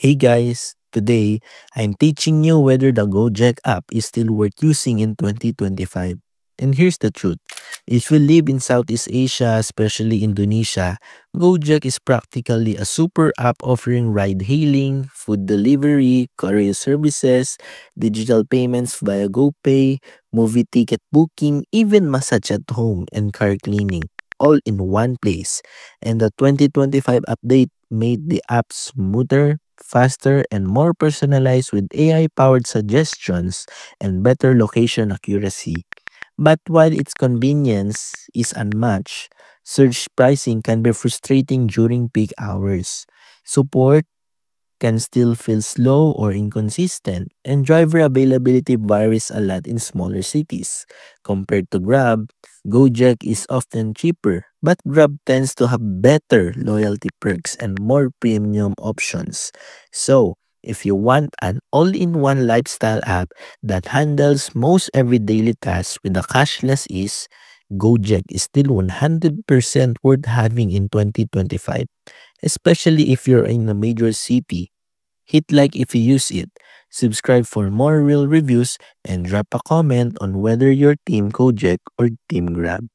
Hey guys, today I'm teaching you whether the Gojek app is still worth using in 2025. And here's the truth. If you live in Southeast Asia, especially Indonesia, Gojek is practically a super app offering ride hailing, food delivery, courier services, digital payments via GoPay, movie ticket booking, even massage at home and car cleaning, all in one place. And the 2025 update made the app smoother, faster, and more personalized with AI-powered suggestions and better location accuracy. But while its convenience is unmatched, surge pricing can be frustrating during peak hours. Support can still feel slow or inconsistent, and driver availability varies a lot in smaller cities. Compared to Grab, Gojek is often cheaper, but Grab tends to have better loyalty perks and more premium options. So, if you want an all-in-one lifestyle app that handles most everyday tasks with a cashless ease, Gojek is still 100% worth having in 2025, especially if you're in a major city. Hit like if you use it, subscribe for more real reviews, and drop a comment on whether you're Team Gojek or Team Grab.